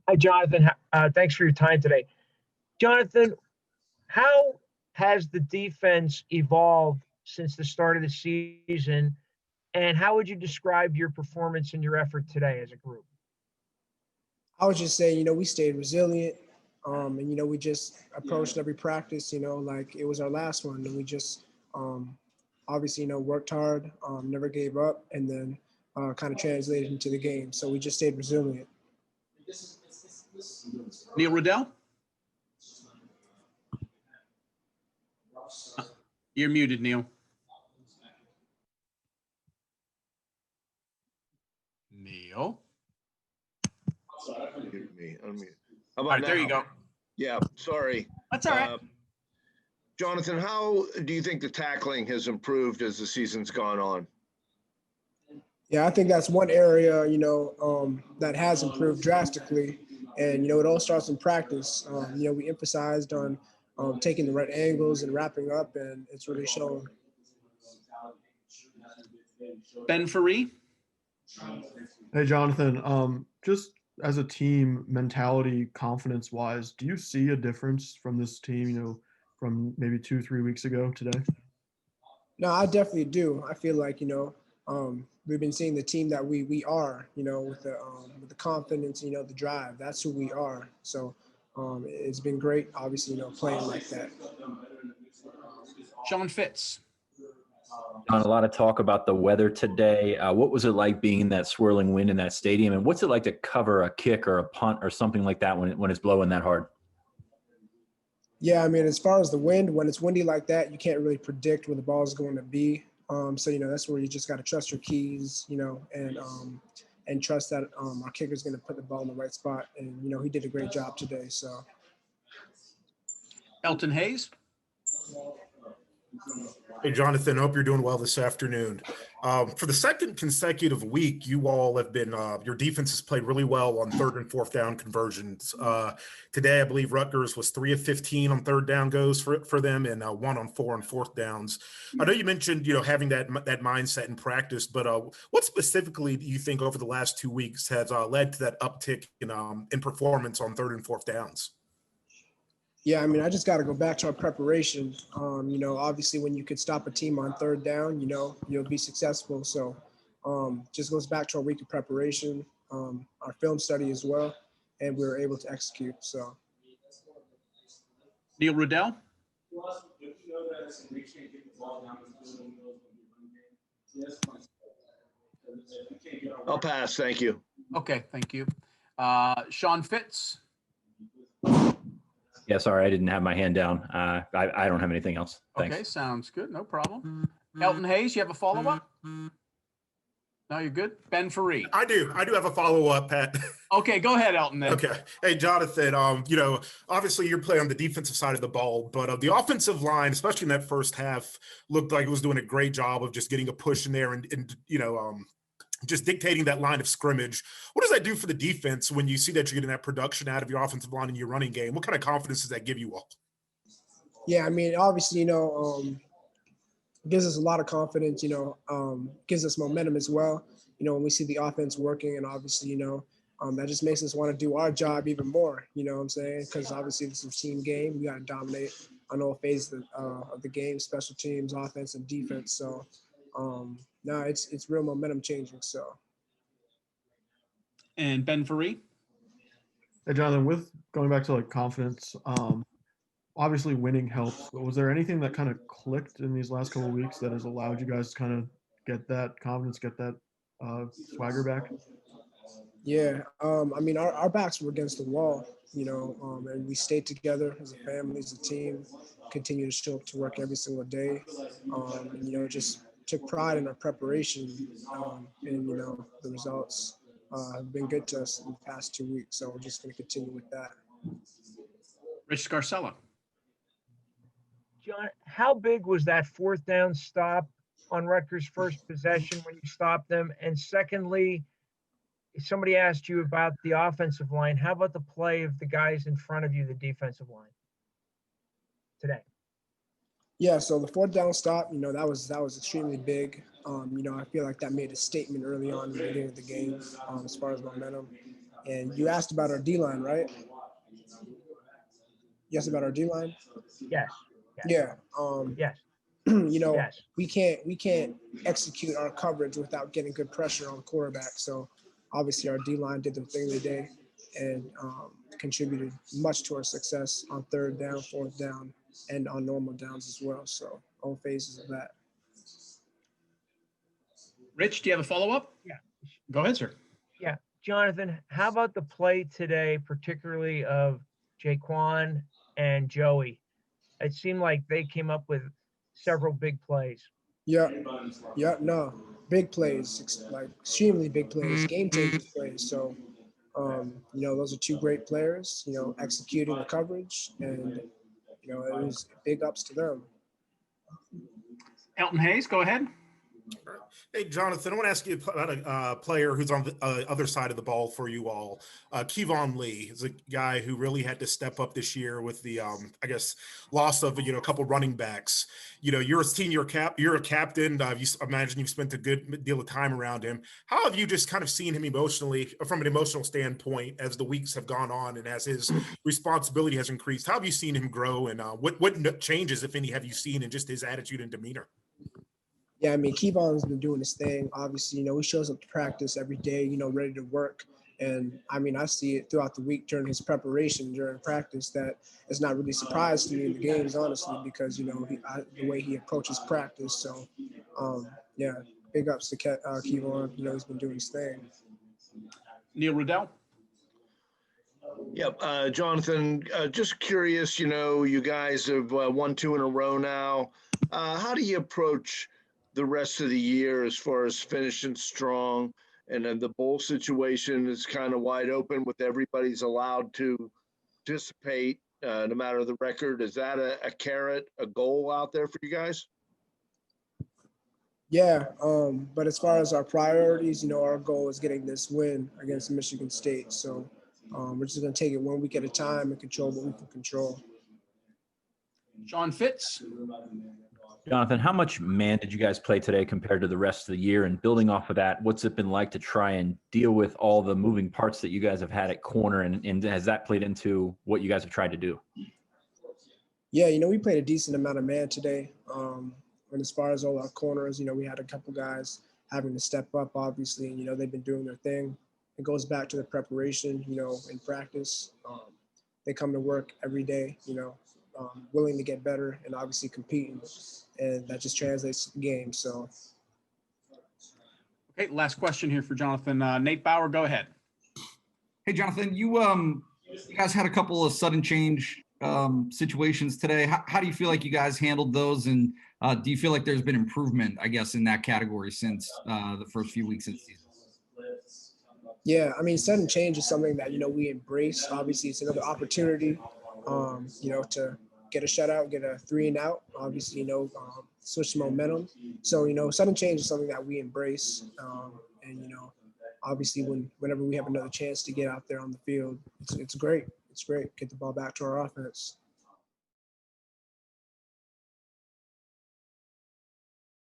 Hi, Jonathan. Thanks for your time today. Jonathan, how has the defense evolved since the start of the season, and how would you describe your performance and your effort today as a group? I would just say, we stayed resilient. And, we just approached every practice, like it was our last one. And we just obviously, worked hard, never gave up, and then kind of translated into the game. So we just stayed resilient. Neil Riddell? You're muted, Neil. Neil? Me. How All about right, now? there you go. Yeah, sorry. That's all right. Jonathan, how do you think the tackling has improved as the season's gone on? Yeah, I think that's one area, that has improved drastically. And, it all starts in practice. We emphasized on taking the right angles and wrapping up, and it's really shown. Ben Faree? Hey, Jonathan, just as a team mentality, confidence wise, do you see a difference from this team, from maybe 2-3 weeks ago today? No, I definitely do. I feel like, we've been seeing the team that we are, with the confidence, the drive. That's who we are. So it's been great, obviously, playing like that. Sean Fitz? On a lot of talk about the weather today. What was it like being in that swirling wind in that stadium? And what's it like to cover a kick or a punt or something like that when it's blowing that hard? Yeah, I mean, as far as the wind, when it's windy like that, you can't really predict where the ball is going to be. So, that's where you just got to trust your keys, and trust that our kicker is going to put the ball in the right spot. And, he did a great job today. So, Elton Hayes? Hey, Jonathan, hope you're doing well this afternoon. For the second consecutive week, you all have been, your defense has played really well on third and fourth down conversions. Today, I believe Rutgers was 3 of 15 on third down goes for them, and 1 on 4 on fourth downs. I know you mentioned, having that mindset in practice, but what specifically do you think over the last 2 weeks has led to that uptick in performance on third and fourth downs? yeah, I mean, I just got to go back to our preparation. Obviously, when you could stop a team on third down, you'll be successful. So just goes back to our week of preparation, our film study as well, and we were able to execute. So, Neil Riddell? I'll pass. Thank you. Okay, thank you. Sean Fitz? Yeah, sorry, I didn't have my hand down. I don't have anything else. Thanks. Okay, sounds good. No problem. Elton Hayes, you have a follow-up? No, you're good. Ben Faree? I do have a follow-up, Pat. Okay, go ahead, Elton. Then. Okay. Hey, Jonathan, obviously you're playing on the defensive side of the ball, but the offensive line, especially in that first half, looked like it was doing a great job of just getting a push in there and just dictating that line of scrimmage. What does that do for the defense when you see that you're getting that production out of your offensive line in your running game? What kind of confidence does that give you all? yeah, I mean, obviously, gives us a lot of confidence, gives us momentum as well, when we see the offense working, and obviously, that just makes us want to do our job even more, you know what I'm saying? Because obviously this is a team game. We got to dominate on all phases of the game, special teams, offense, and defense. So, no, it's real momentum changing. So. And Ben Faree? Hey, Jonathan, with going back to confidence, obviously winning helps, but was there anything that kind of clicked in these last couple of weeks that has allowed you guys to kind of get that confidence, get that swagger back? Yeah, I mean, our backs were against the wall, and we stayed together as a family, as a team, continue to show up to work every single day, and, just took pride in our preparation, and, the results have been good to us in the past 2 weeks, so we're just going to continue with that. Rich Scarcella. John, how big was that fourth down stop on Rutgers' first possession when you stopped them? And secondly, somebody asked you about the offensive line. How about the play of the guys in front of you, the defensive line today? Yeah, so the fourth down stop, that was extremely big. I feel like that made a statement early on in the beginning of the game as far as momentum. And you asked about our D-line, right? You asked about our D-line? Yes, Yeah. yes, You know, yes. we can't execute our coverage without getting good pressure on the quarterback. So obviously our D-line did the thing today and contributed much to our success on third down, fourth down, and on normal downs as well. So all phases of that. Rich, do you have a follow-up? Yeah. Go ahead, sir. Yeah. Jonathan, how about the play today, particularly of Jaquan and Joey? It seemed like they came up with several big plays. Yeah, no, big plays, like extremely big plays, game-changing plays. So, you know, those are two great players. You know, executing the coverage, and you know, it was big ups to them. Elton Hayes, go ahead. Hey, Jonathan, I want to ask you about a player who's on the other side of the ball for you all. Kevon Lee is a guy who really had to step up this year with the, I guess, loss of, a couple running backs. You're a senior you're a captain. Imagine you've spent a good deal of time around him. How have you just kind of seen him emotionally, from an emotional standpoint, as the weeks have gone on and as his responsibility has increased? How have you seen him grow, and what changes, if any, have you seen in just his attitude and demeanor? Yeah, I mean, Kevon's been doing his thing. Obviously, he shows up to practice every day, ready to work. And I mean, I see it throughout the week during his preparation, during practice, that it's not really surprised to me in the games, honestly, because, the way he approaches practice. So, yeah, big ups to Kevon. He's been doing his thing. Neil Rudell. Yep. Jonathan, just curious, you guys have won 2 in a row now. How do you approach the rest of the year as far as finishing strong? And then the bowl situation is kind of wide open with everybody's allowed to participate, no matter the record. Is that a carrot, a goal out there for you guys? Yeah, but as far as our priorities, our goal is getting this win against Michigan State. So we're just going to take it 1 week at a time and control what we can control. Sean Fitz. Jonathan, how much man did you guys play today compared to the rest of the year? And building off of that, what's it been like to try and deal with all the moving parts that you guys have had at corner? And has that played into what you guys have tried to do? Yeah, we played a decent amount of man today. And as far as all our corners, we had a couple guys having to step up, obviously, and, they've been doing their thing. It goes back to the preparation, in practice. They come to work every day, willing to get better and obviously competing. And that just translates to the game. So. Okay, last question here for Jonathan. Nate Bauer, go ahead. Hey, Jonathan, you guys had a couple of sudden change situations today. How do you feel like you guys handled those? And do you feel like there's been improvement, I guess, in that category since the first few weeks of the season? Yeah, I mean, sudden change is something that, we embrace. Obviously, it's another opportunity, to get a shutout, get a 3 and out, obviously, switch the momentum. So, sudden change is something that we embrace. And, obviously whenever we have another chance to get out there on the field, it's great. It's great. Get the ball back to our offense.